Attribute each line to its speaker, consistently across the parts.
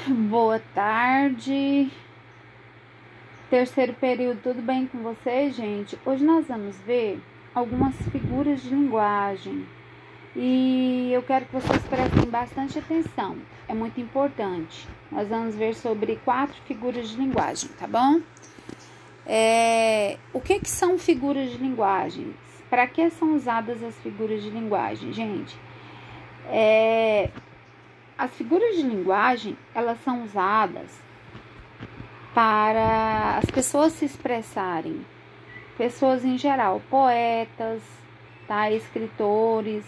Speaker 1: Boa tarde, terceiro período, tudo bem com vocês, gente? Hoje nós vamos ver algumas figuras de linguagem e eu quero que vocês prestem bastante atenção, é muito importante. Nós vamos ver sobre 4 figuras de linguagem, tá bom? O que são figuras de linguagem? Para que são usadas as figuras de linguagem, gente? As figuras de linguagem, elas são usadas para as pessoas se expressarem, pessoas em geral, poetas, tá? Escritores.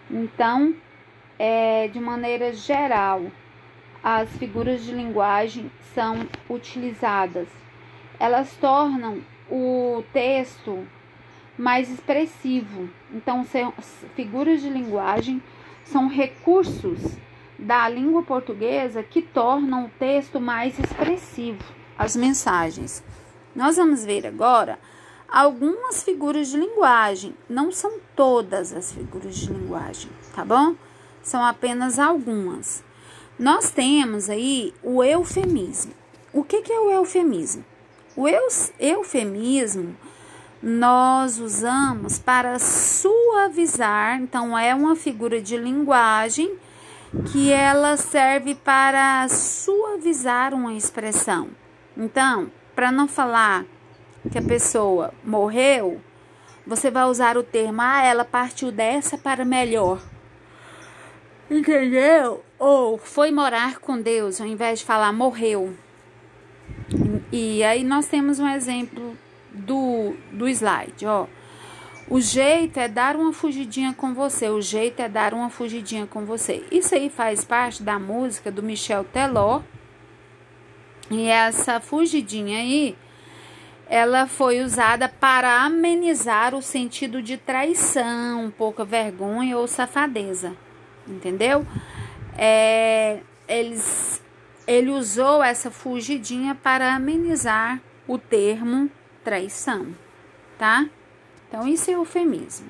Speaker 1: Então, de maneira geral, as figuras de linguagem são utilizadas. Elas tornam o texto mais expressivo. Então, figuras de linguagem são recursos da língua portuguesa que tornam o texto mais expressivo, as mensagens. Nós vamos ver agora algumas figuras de linguagem, não são todas as figuras de linguagem, tá bom? São apenas algumas. Nós temos aí o eufemismo. O que é o eufemismo? O eufemismo nós usamos para suavizar, então é uma figura de linguagem que ela serve para suavizar uma expressão. Então, para não falar que a pessoa morreu, você vai usar o termo, ela partiu dessa para melhor. Entendeu? Ou foi morar com Deus, ao invés de falar morreu. E aí nós temos um exemplo do slide, ó. O jeito é dar uma fugidinha com você. O jeito é dar uma fugidinha com você. Isso aí faz parte da música do Michel Teló. E essa fugidinha aí, ela foi usada para amenizar o sentido de traição, pouca vergonha ou safadeza. Entendeu? Ele usou essa fugidinha para amenizar o termo traição, tá? Então, isso é eufemismo.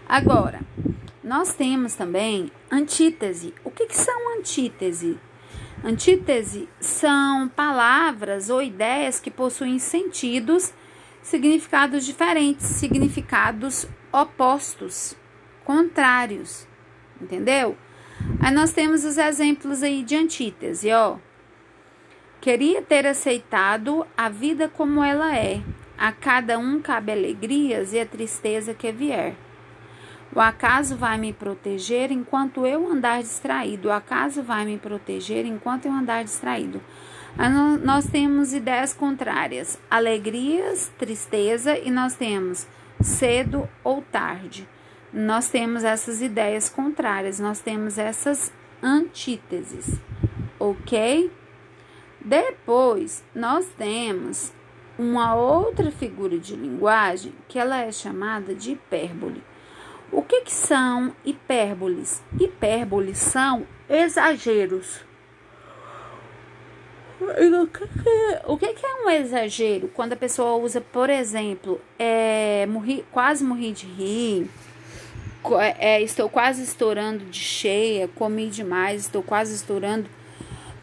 Speaker 1: Agora, nós temos também antítese. O que são antítese? Antítese são palavras ou ideias que possuem sentidos, significados diferentes, significados opostos, contrários, entendeu? Aí nós temos os exemplos aí de antítese, ó. Queria ter aceitado a vida como ela é. A cada um cabe alegrias e a tristeza que vier. O acaso vai me proteger enquanto eu andar distraído. O acaso vai me proteger enquanto eu andar distraído. Aí nós temos ideias contrárias. Alegrias, tristeza e nós temos cedo ou tarde. Nós temos essas ideias contrárias. Nós temos essas antíteses. Ok? Depois, nós temos uma outra figura de linguagem que ela é chamada de hipérbole. O que são hipérboles? Hipérboles são exageros. O que é um exagero? Quando a pessoa usa, por exemplo, quase morri de rir, estou quase estourando de cheia, comi demais, estou quase estourando.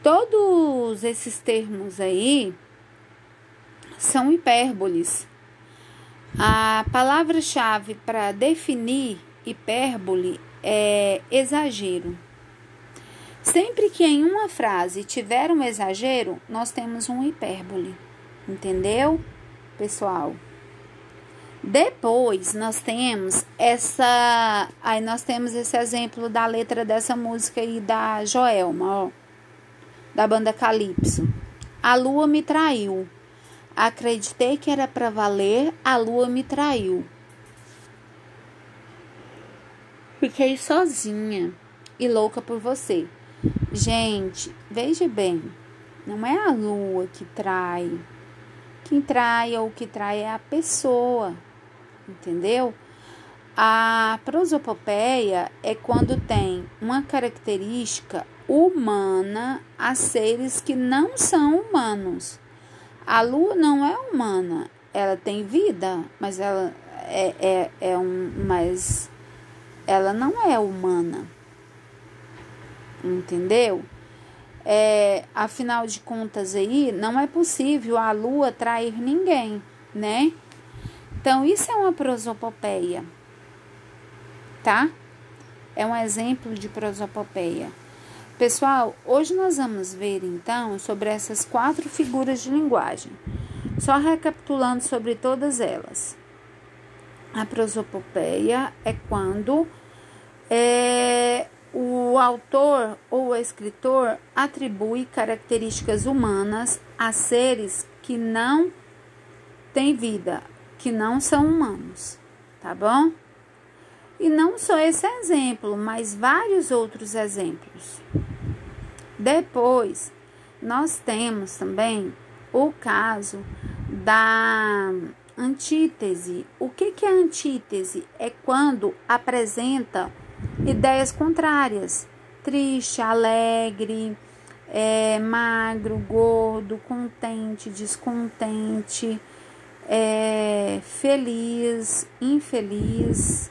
Speaker 1: Todos esses termos aí são hipérboles. A palavra-chave para definir hipérbole é exagero. Sempre que em uma frase tiver um exagero, nós temos um hipérbole. Entendeu, pessoal? Depois nós temos nós temos esse exemplo da letra dessa música aí da Joelma, ó, da banda Calypso. A lua me traiu. Acreditei que era para valer, a lua me traiu. Fiquei sozinha e louca por você. Gente, veja bem, não é a lua que trai. Quem trai ou que trai é a pessoa, entendeu? A prosopopeia é quando tem uma característica humana a seres que não são humanos. A lua não é humana, ela tem vida, mas mas ela não é humana, entendeu? Afinal de contas aí, não é possível a lua trair ninguém, né? Então, isso é uma prosopopeia, tá? É um exemplo de prosopopeia. Pessoal, hoje nós vamos ver, então, sobre essas 4 figuras de linguagem. Só recapitulando sobre todas elas. A prosopopeia é quando o autor ou o escritor atribui características humanas a seres que não têm vida, que não são humanos, tá bom? E não só esse exemplo, mas vários outros exemplos. Depois, nós temos também o caso da antítese. O que é antítese? É quando apresenta ideias contrárias. Triste, alegre, magro, gordo, contente, descontente, feliz, infeliz,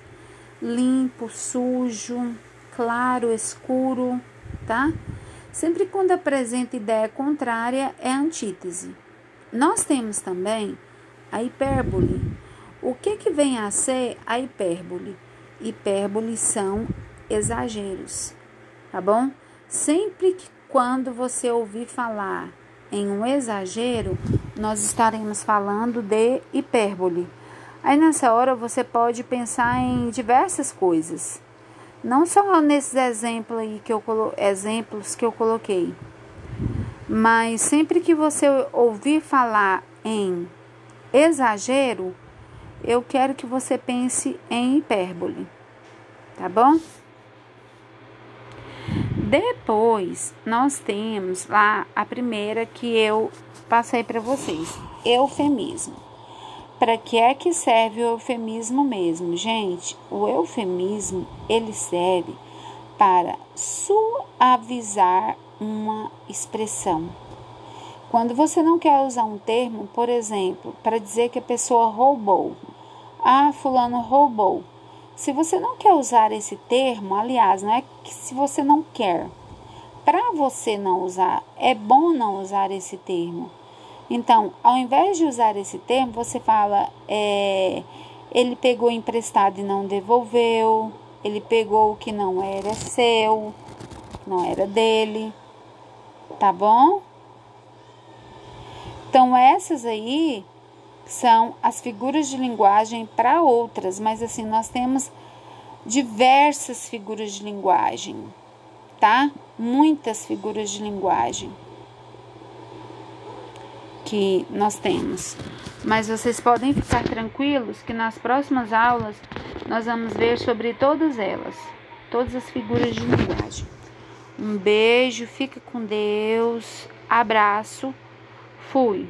Speaker 1: limpo, sujo, claro, escuro, tá? Sempre quando apresenta ideia contrária é antítese. Nós temos também a hipérbole. O que vem a ser a hipérbole? Hipérbole são exageros, tá bom? Sempre que quando você ouvir falar em um exagero, nós estaremos falando de hipérbole. Aí nessa hora você pode pensar em diversas coisas. Não só nesses exemplos que eu coloquei, mas sempre que você ouvir falar em exagero, eu quero que você pense em hipérbole, tá bom? Depois, nós temos lá a primeira que eu passei para vocês, eufemismo. Para que é que serve o eufemismo mesmo? Gente, o eufemismo, ele serve para suavizar uma expressão. Quando você não quer usar um termo, por exemplo, para dizer que a pessoa roubou. Ah, fulano roubou. Se você não quer usar esse termo, aliás, não é que se você não quer. Para você não usar, é bom não usar esse termo. Então, ao invés de usar esse termo, você fala, ele pegou emprestado e não devolveu, ele pegou o que não era seu, não era dele, tá bom? Então, essas aí são as figuras de linguagem para outras, mas assim, nós temos diversas figuras de linguagem, tá? Muitas figuras de linguagem que nós temos. Mas vocês podem ficar tranquilos que nas próximas aulas nós vamos ver sobre todas elas, todas as figuras de linguagem. Um beijo, fica com Deus, abraço, fui!